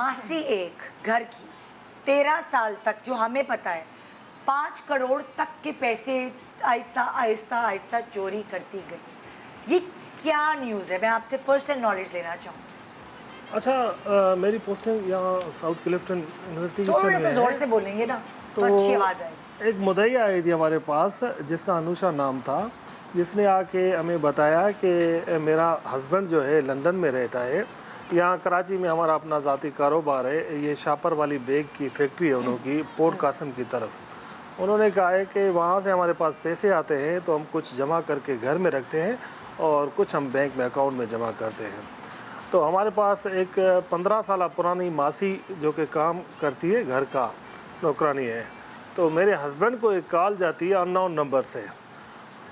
मासी एक घर की 13 साल तक, जो हमें पता है, 5 करोड़ तक के पैसे आहिस्ता आहिस्ता आहिस्ता चोरी करती गई। ये क्या न्यूज़ है? मैं आपसे फर्स्ट हैंड नॉलेज लेना चाहूँ। अच्छा, मेरी पोस्टिंग यहाँ साउथ क्लिफ्टन इन्वेस्टिगेशन थोड़ा सा में जोर है। से बोलेंगे ना तो अच्छी आवाज़ आएगी। एक मुद्दईया आई थी हमारे पास जिसका अनुषा नाम था, जिसने आके हमें बताया कि मेरा हस्बैंड जो है लंदन में रहता है, यहाँ कराची में हमारा अपना ज़ाती कारोबार है, ये शापर वाली बैग की फैक्ट्री है उनकी पोर्ट कासिम की तरफ। उन्होंने कहा है कि वहाँ से हमारे पास पैसे आते हैं तो हम कुछ जमा करके घर में रखते हैं और कुछ हम बैंक में अकाउंट में जमा करते हैं। तो हमारे पास एक 15 साल पुरानी मासी जो कि काम करती है, घर का नौकरानी है। तो मेरे हस्बैंड को एक कॉल जाती है अननोन नंबर से।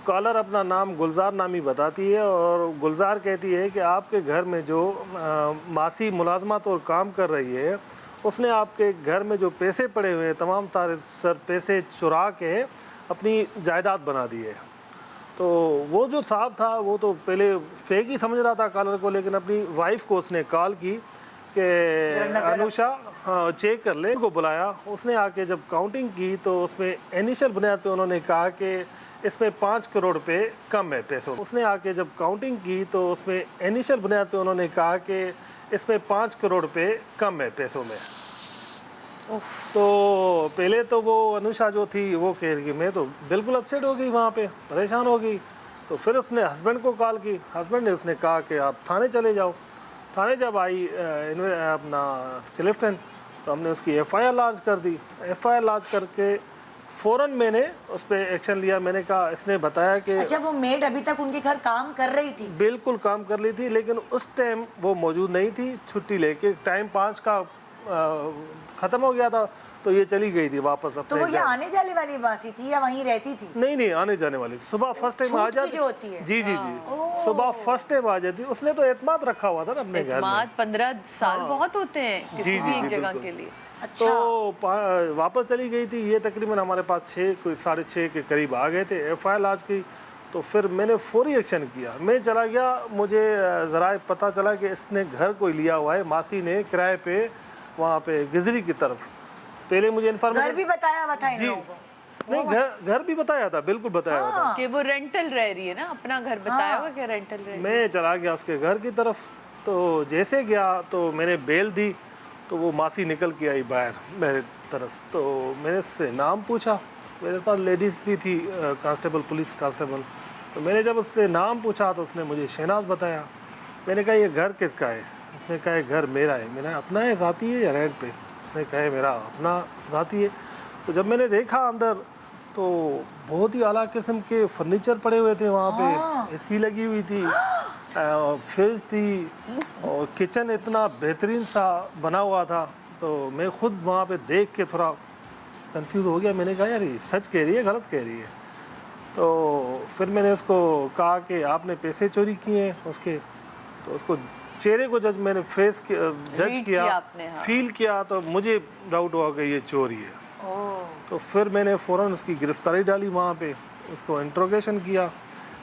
कॉलर अपना नाम गुलजार नामी बताती है और गुलजार कहती है कि आपके घर में जो मासी मुलाजमत और काम कर रही है, उसने आपके घर में जो पैसे पड़े हुए हैं तमाम सारे सर पैसे चुरा के अपनी जायदाद बना दी है। तो वो जो साहब था वो तो पहले फेक ही समझ रहा था कॉलर को, लेकिन अपनी वाइफ को उसने कॉल की कि अनुषा हाँ चेक कर ले, को बुलाया। उसने आके जब काउंटिंग की तो उसमें इनिशियल बुनियाद पे उन्होंने कहा कि इसमें 5 करोड़ रुपए कम है पैसों। उसने आके जब काउंटिंग की तो उसमें इनिशियल बुनियाद पे उन्होंने कहा कि इसमें 5 करोड़ रुपए कम है पैसों में। तो पहले तो वो अनुषा जो थी वो कह रही मैं तो बिल्कुल अपसेट हो गई, वहाँ पे परेशान हो गई। तो फिर उसने हस्बैंड को कॉल की। हस्बैंड ने उसने कहा कि आप थाने चले जाओ। थाने जब आई अपना क्लिफ्टन, तो हमने उसकी एफआईआर लॉन्च कर दी। एफआईआर लॉन्च करके फ़ौरन मैंने उस पर एक्शन लिया। मैंने कहा, इसने बताया कि अच्छा, वो मेड अभी तक उनके घर काम कर रही थी? बिल्कुल काम कर रही थी, लेकिन उस टाइम वो मौजूद नहीं थी, छुट्टी लेके टाइम 5 का ख़त्म हो गया था तो ये चली गई थी वापस अपने। तो वो ये घर। आने जाने वाली मासी थी या वहीं रहती थी? नहीं नहीं, आने जाने वाली। सुबह फर्स्ट टाइम आ जाती जो होती है। जी जी जी, सुबह फर्स्ट टाइम आ जाती। उसने तो एतमाद रखा हुआ था ना अपने घर में। 15 साल बहुत होते हैं किसी भी एक जगह के लिए। अच्छा। तो वापस चली गई थी। ये तकरीबन हमारे पास 6 के करीब आ गए थे। एफआईआर लॉन्च की तो फिर मैंने फौरी एक्शन किया। मैं चला गया, मुझे ज़रा पता चला कि इसने घर कोई लिया हुआ है, मासी ने किराए पे वहाँ पे गिजरी की तरफ। पहले मुझे इन्फॉर्मेशन घर भी बताया हुआ था इन लोगों को? नहीं, घर भी बताया था, बिल्कुल बताया हुआ था कि वो रेंटल रह रही है ना, अपना घर बताया होगा कि रेंटल रह रही है। मैं चला गया उसके घर की तरफ। तो जैसे गया तो मैंने बेल दी तो वो मासी निकल के आई बाहर मेरे तरफ। तो मैंने उससे नाम पूछा, मेरे पास लेडीज़ भी थी, कांस्टेबल, पुलिस कांस्टेबल। तो मैंने जब उससे नाम पूछा तो उसने मुझे शहनाज बताया। मैंने कहा, ये घर किसका है? उसने कहा, ये घर मेरा है। मैंने अपना है, ज़ाती है या रेंट पे? उसने कहा, मेरा अपना ज़ाती है। तो जब मैंने देखा अंदर तो बहुत ही आला किस्म के फर्नीचर पड़े हुए थे वहाँ पे, एसी लगी हुई थी, फ्रिज थी और किचन इतना बेहतरीन सा बना हुआ था। तो मैं खुद वहाँ पे देख के थोड़ा कंफ्यूज हो गया। मैंने कहा, यार ये सच कह रही है गलत कह रही है? तो फिर मैंने उसको कहा कि आपने पैसे चोरी किए हैं उसके। तो उसको चेहरे को जब मैंने फेस जज किया, फील किया, तो मुझे डाउट हुआ कि ये चोरी है। तो फिर मैंने फ़ौरन उसकी गिरफ्तारी डाली वहाँ पे, उसको इंट्रोगेशन किया।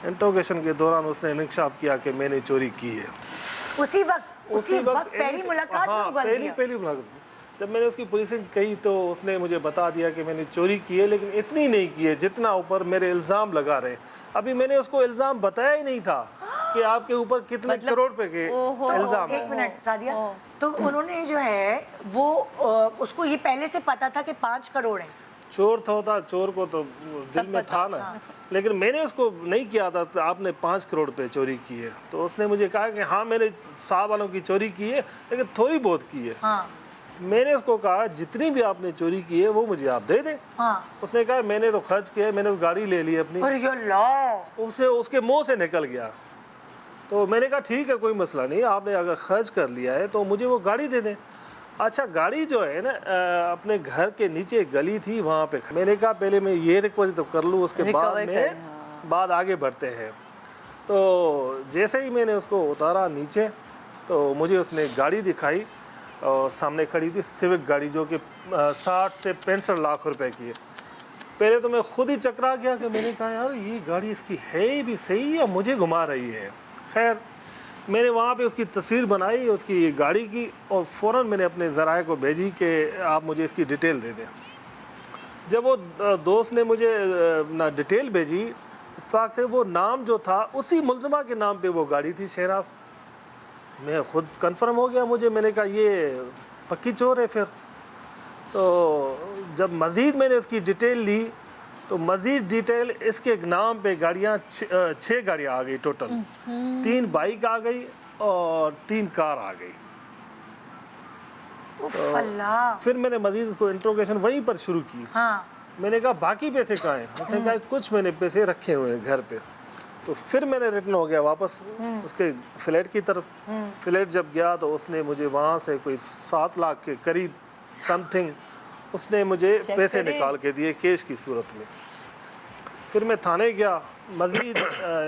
इंट्रोगेशन के दौरान उसने इंकशाफ किया कि मैंने चोरी की है। उसी वक्त पहली मुलाकात में उगल दिया? पहली मुलाकात जब मैंने उसकी पुलिसिंग कही तो उसने मुझे बता दिया कि मैंने चोरी की है, लेकिन इतनी नहीं की है जितना ऊपर मेरे इल्ज़ाम लगा रहे। अभी मैंने उसको इल्ज़ाम बताया ही नहीं था कि आपके ऊपर कितने करोड़ रुपए के इल्ज़ाम है। 1 मिनट सादिया, तो उन्होंने जो है वो उसको ये पहले से पता था कि 5 करोड़ है? चोर था, चोर को तो दिल में था ना, लेकिन मैंने उसको नहीं किया था तो आपने 5 करोड़ रुपए चोरी की है। तो उसने मुझे कहा कि हाँ मैंने साहब वालों की चोरी की है, लेकिन थोड़ी बहुत की है। हाँ। मैंने उसको कहा, जितनी भी आपने चोरी की है वो मुझे आप दे दें। हाँ। उसने कहा, मैंने तो खर्च किया, मैंने उस गाड़ी ले ली अपनी। उसे उसके मुंह से निकल गया। तो मैंने कहा, ठीक है कोई मसला नहीं, आपने अगर खर्च कर लिया है तो मुझे वो गाड़ी दे दें। अच्छा, गाड़ी जो है ना अपने घर के नीचे गली थी वहाँ पे। मैंने कहा, पहले मैं ये रिकवरी तो कर लूँ, उसके बाद आगे बढ़ते हैं। तो जैसे ही मैंने उसको उतारा नीचे तो मुझे उसने गाड़ी दिखाई और सामने खड़ी थी सिविक गाड़ी, जो कि 60 से 65 लाख रुपए की है। पहले तो मैं खुद ही चकरा गया कि मैंने कहा, यार ये गाड़ी इसकी है ही भी सही या मुझे घुमा रही है। खैर मैंने वहाँ पे उसकी तस्वीर बनाई उसकी गाड़ी की और फ़ौरन मैंने अपने ज़राए को भेजी कि आप मुझे इसकी डिटेल दे दें। जब वो दोस्त ने मुझे ना डिटेल भेजी, इत्तेफाक से वो नाम जो था उसी मुलज़मा के नाम पे वो गाड़ी थी, शहनाज। मैं खुद कंफर्म हो गया मुझे, मैंने कहा ये पक्की चोर है फिर। तो जब मज़ीद मैंने उसकी डिटेल ली तो मज़ीद डिटेल इसके नाम पे गाड़ियाँ 6 गाड़ियाँ आ गई टोटल, 3 बाइक आ गई और 3 कार आ गई। उफ अल्लाह। फिर मैंने मज़ीद उसको इंट्रोगेशन वहीं पर शुरू की। हाँ। मैंने कहा बाकी पैसे कहाँ हैं? उसने कहा कुछ मैंने पैसे रखे हुए हैं घर पे। तो फिर मैंने रिटर्न हो गया वापस उसके फ्लैट की तरफ। फ्लैट जब गया तो उसने मुझे वहाँ से कोई 7 लाख के करीब समथिंग उसने मुझे पैसे निकाल के दिए कैश की सूरत में। फिर मैं थाने गया, मज़ीद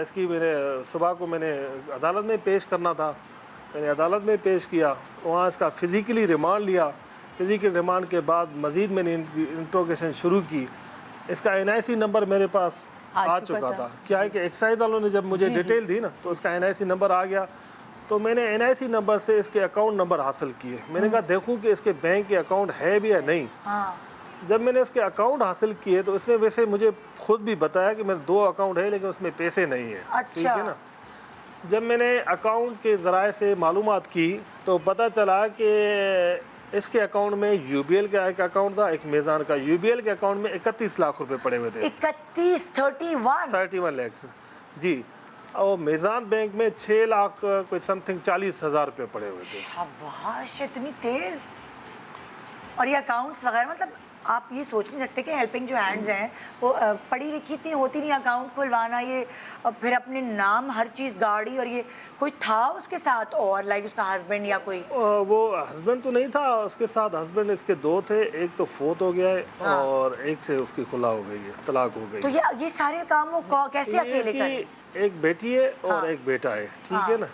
इसकी मेरे सुबह को मैंने अदालत में पेश करना था, मैंने अदालत में पेश किया, वहाँ इसका फ़िज़िकली रिमांड लिया। फ़िज़िकल रिमांड के बाद मज़ीद मैंने इंट्रोगेशन शुरू की। इसका NIC नंबर मेरे पास आ चुका था। क्या है कि एक्साइज वालों ने जब मुझे डिटेल दी ना तो उसका NIC नंबर आ गया। तो मैंने NIC नंबर से इसके अकाउंट नंबर हासिल किए। मैंने कहा देखूं कि इसके बैंक के अकाउंट है भी या नहीं। हाँ। जब मैंने इसके अकाउंट हासिल किए तो इसने वैसे मुझे खुद भी बताया कि मेरे 2 अकाउंट है लेकिन उसमें पैसे नहीं है। अच्छा। ठीक है ना। जब मैंने अकाउंट के ज़राए से मालूमात की तो पता चला कि इसके अकाउंट में UBL का एक अकाउंट था, एक मेज़ान का। UBL के अकाउंट में 31 लाख रुपए पड़े हुए थे। 31 लाख जी। और मेज़ान बैंक में 6 लाख कोई समथिंग 40,000 रुपये पड़े हुए थे। शाबाश, इतनी तेज। और ये अकाउंट्स वगैरह, मतलब आप ये सोच नहीं सकते कि हेल्पिंग जो हैंड्स हैं वो पढ़ी लिखी इतनी होती नहीं। अकाउंट खुलवाना ये फिर अपने नाम हर चीज़, गाड़ी, और ये कोई था उसके साथ और लाइक उसका हस्बैंड या कोई? वो हस्बैंड तो नहीं था उसके साथ, हस्बैंड इसके 2 थे, एक तो फोत हो गया है। हाँ। और एक से उसकी खुला हो गई है, तलाक हो गई। तो ये सारे काम वो कैसे अकेले करें? एक बेटी है और हाँ। एक बेटा है। ठीक है ना।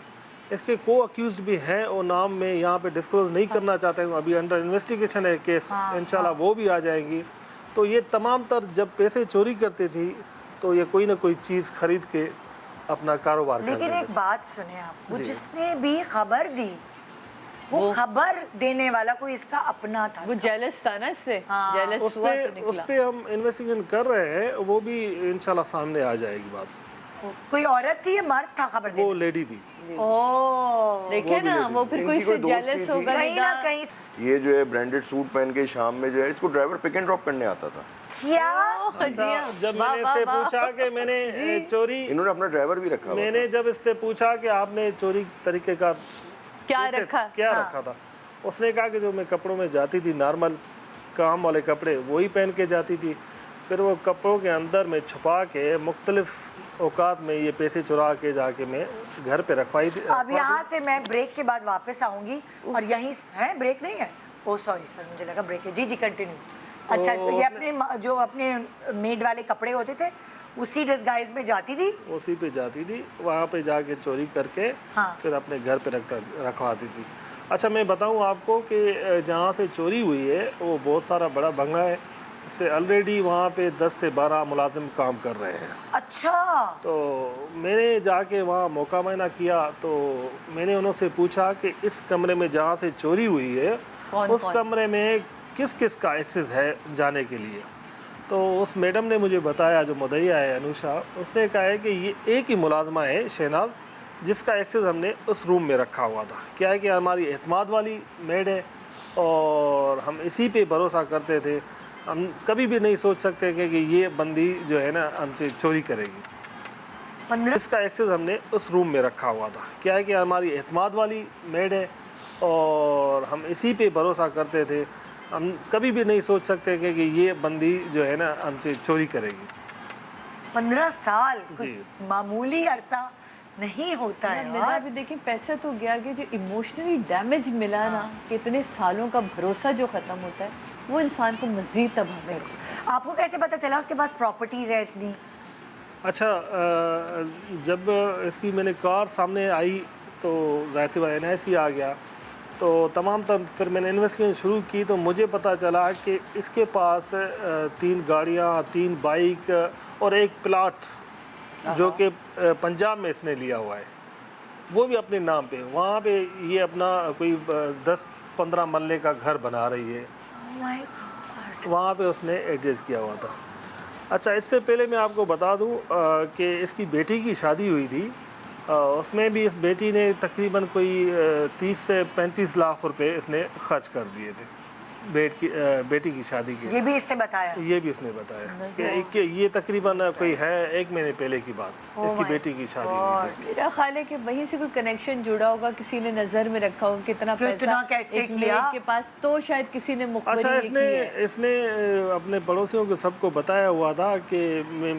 इसके को अक्यूज्ड भी हैं और नाम में यहाँ पे डिस्क्लोज नहीं करना चाहते हैं। अभी अंडर इन्वेस्टिगेशन है केस। इंशाल्लाह वो भी आ जाएंगी। तो ये तमाम तर जब पैसे चोरी करती थी तो ये कोई ना कोई चीज़ खरीद के अपना कारोबार करते थे। लेकिन एक बात सुने आप, वो जिसने भी खबर दी वो खबर देने वाला कोई इसका अपना था। वो जेलस था ना इससे। जेलस हुआ तो निकला। उस पे हम इन्वेस्टिगेशन कर रहे हैं, वो भी इंशाल्लाह सामने आ जाएगी बात। कोई औरत थी या मर्द था खबर देने? वो लेडी थी। ओह, देखे ना, वो फिर कोई से जेलस होगा कहीं ना कहीं। ये जो है ब्रांडेड सूट पहन के शाम में जो है इसको ड्राइवर पिक एंड ड्रॉप करने आता था। क्या? जब मैंने इससे पूछा कि मैंने चोरी, इन्होंने अपना ड्राइवर भी रखा। मैंने जब इससे पूछा कि आपने चोरी तरीके का क्या रखा था, उसने कहा कि जो मैं कपड़ों में जाती थी नॉर्मल काम वाले कपड़े वही पहन के जाती थी। फिर वो कपड़ों के अंदर में छुपा के मुख्तलिफ औकात में ये पैसे चुरा के जाके मैं घर पे रखवाई थी। अब यहाँ से मैं ब्रेक के बाद वापस आऊँगी और यहीं है, ब्रेक नहीं है? ओह सॉरी सर, मुझे लगा ब्रेक है। जी जी कंटिन्यू। अच्छा, ये अपने जो अपने मेड वाले कपड़े होते थे उसी डिस्गाइज में जाती थी? उसी पे जाती थी, वहाँ पे जाके चोरी करके फिर अपने घर पे रखवाती थी। अच्छा, मैं बताऊँ आपको कि जहाँ से चोरी हुई है वो बहुत सारा बड़ा बंगला है। इससे ऑलरेडी वहाँ पे 10 से 12 मुलाजिम काम कर रहे हैं। अच्छा। तो मैंने जाके वहाँ मौका मायना किया तो मैंने उनसे पूछा कि इस कमरे में जहाँ से चोरी हुई है उस कमरे में किस किस का एक्सेस है जाने के लिए। तो उस मैडम ने मुझे बताया, जो मुदैया है अनुषा, उसने कहा है कि ये एक ही मुलाजमा है शहनाज जिसका एक्सेस हमने उस रूम में रखा हुआ था। क्या है कि हमारी एतमाद वाली मेड है और हम इसी पे भरोसा करते थे। हम कभी भी नहीं सोच सकते कि ये बंदी जो है ना हमसे चोरी करेगी। 15 इसका एक्सेस हमने उस रूम में रखा हुआ था। क्या है कि हमारी एतमाद वाली मेड है और हम इसी पे भरोसा करते थे। हम कभी भी नहीं सोच सकते कि ये बंदी जो है ना हमसे चोरी करेगी। 15 साल जी। मामूली अरसा नहीं होता है मेरा यार। भी देखिए पैसा तो गया कि जो इमोशनली डैमेज मिला ना, कि इतने सालों का भरोसा जो ख़त्म होता है वो इंसान को मज़ीद तबाह कर देता है। आपको कैसे पता चला उसके पास प्रॉपर्टीज है इतनी? अच्छा, जब इसकी मैंने कार सामने आई तो जाहिर सी बात NIC आ गया। तो तमाम तब फिर मैंने इन्वेस्टिगेशन शुरू की तो मुझे पता चला कि इसके पास 3 गाड़ियाँ, 3 बाइक और एक प्लाट जो कि पंजाब में इसने लिया हुआ है। वो भी अपने नाम पे। वहाँ पे ये अपना कोई 10-15 मरले का घर बना रही है, Oh my God. वहाँ पे उसने एडजस्ट किया हुआ था। अच्छा, इससे पहले मैं आपको बता दूँ कि इसकी बेटी की शादी हुई थी, उसमें भी इस बेटी ने तकरीबन कोई 30 से 35 लाख रुपए इसने खर्च कर दिए थे बेटी की शादी के। ये भी इसने बताया। ये भी उसने बताया कि ये तकरीबन कोई है 1 महीने पहले की बात, इसकी my बेटी की शादी हुई थी। मेरा ख्याल है कि वहीं से कोई कनेक्शन जुड़ा होगा, किसी ने नजर में रखा होगा कितना पैसा कैसे एक किया? मेड के पास, तो शायद किसी ने मुखबरी अच्छा, ये की है। इसने अपने पड़ोसियों को सबको बताया हुआ था कि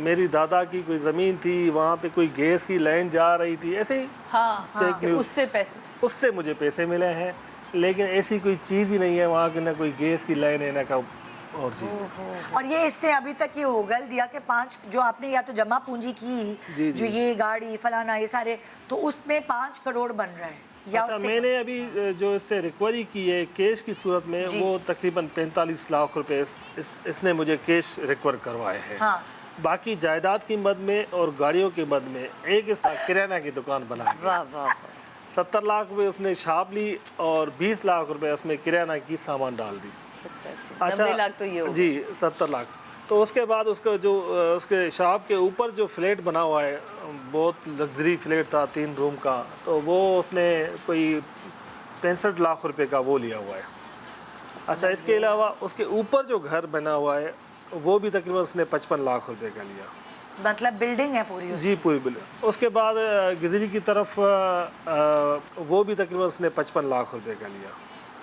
मेरी दादा की कोई ज़मीन थी, वहाँ पे कोई गैस की लाइन जा रही थी, ऐसे ही हाँ, fake कि news। उससे पैसे। उससे मुझे पैसे मिले हैं, लेकिन ऐसी कोई चीज़ ही नहीं है वहाँ की, ना कोई गैस की लाइन है ना का और चीज़। और ये इसने अभी तक ये उगल दिया कि 5 जो आपने या तो जमा पूंजी की, जी, जो ये गाड़ी फलाना ये सारे, तो उसमें 5 करोड़ बन रहा है या अच्छा, उससे मैंने अभी जो इससे रिकवरी की है कैश की सूरत में, वो तकरीबन 45 लाख रुपए इसने मुझे कैश रिकवर करवाए हैं। हाँ। बाकी जायदाद की मद में और गाड़ियों की मद में एक इस किराना की दुकान बना दी। वाह वाह वाह। 70 लाख रुपए उसने शॉप ली और 20 लाख रुपए उसमें किराना की सामान डाल दी। 90 लाख तो ये हो जी 70 लाख। तो उसके बाद उसका जो उसके शॉप के ऊपर जो फ्लैट बना हुआ है, बहुत लग्जरी फ्लैट था 3 रूम का, तो वो उसने कोई 65 लाख रुपए का वो लिया हुआ है। अच्छा, इसके अलावा उसके ऊपर जो घर बना हुआ है वो भी तकरीबन उसने 55 लाख रुपए का लिया। मतलब बिल्डिंग है पूरी उसकी। जी पूरी बिल्डिंग। उसके बाद गिदरी की तरफ वो भी तकरीबन उसने 55 लाख रुपए का लिया।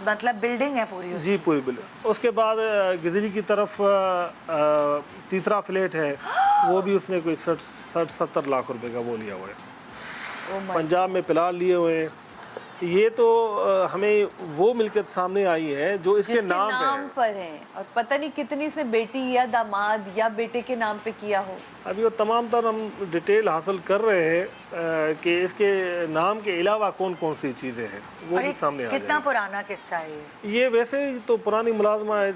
मतलब बिल्डिंग है पूरी उसकी। जी पूरी बिल्डिंग। उसके बाद गिदरी की तरफ तीसरा फ्लैट है, वो भी उसने कोई 60-70 लाख रुपए का वो लिया हुआ है। पंजाब में फिलहाल लिए हुए हैं। ये तो हमें वो मिल्कियत सामने आई है जो इसके जिसके नाम नाम पे है। पर है, और पता नहीं कितनी से बेटी या दामाद या बेटे के नाम पे किया हो। अभी वो तमाम तर हम डिटेल हासिल कर रहे हैं कि इसके नाम के अलावा कौन कौन सी चीज़ें हैं, वो और भी ये सामने आ कितना जाएगी। पुराना किस्सा है ये वैसे ही तो पुरानी मुलाजमा है,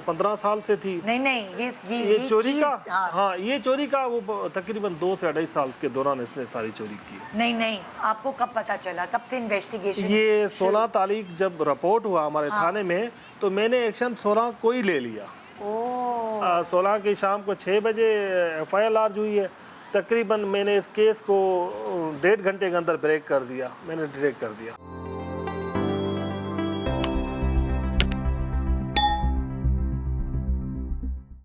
15 साल से थी। नहीं नहीं, ये चोरी चीज़, का, हाँ ये चोरी का वो तकरीबन 2 से 2.5 साल के दौरान इसने सारी चोरी की। नहीं नहीं, आपको कब पता चला, कब से इन्वेस्टिगेशन? ये 16 तारीख जब रिपोर्ट हुआ हमारे थाने में, तो मैंने एक्शन 16 को ही ले लिया। 16 की शाम को 6 बजे FIR लॉन्च हुई है। तकरीबन मैंने इस केस को 1.5 घंटे के अंदर ब्रेक कर दिया, मैंने डिटेक्ट कर दिया।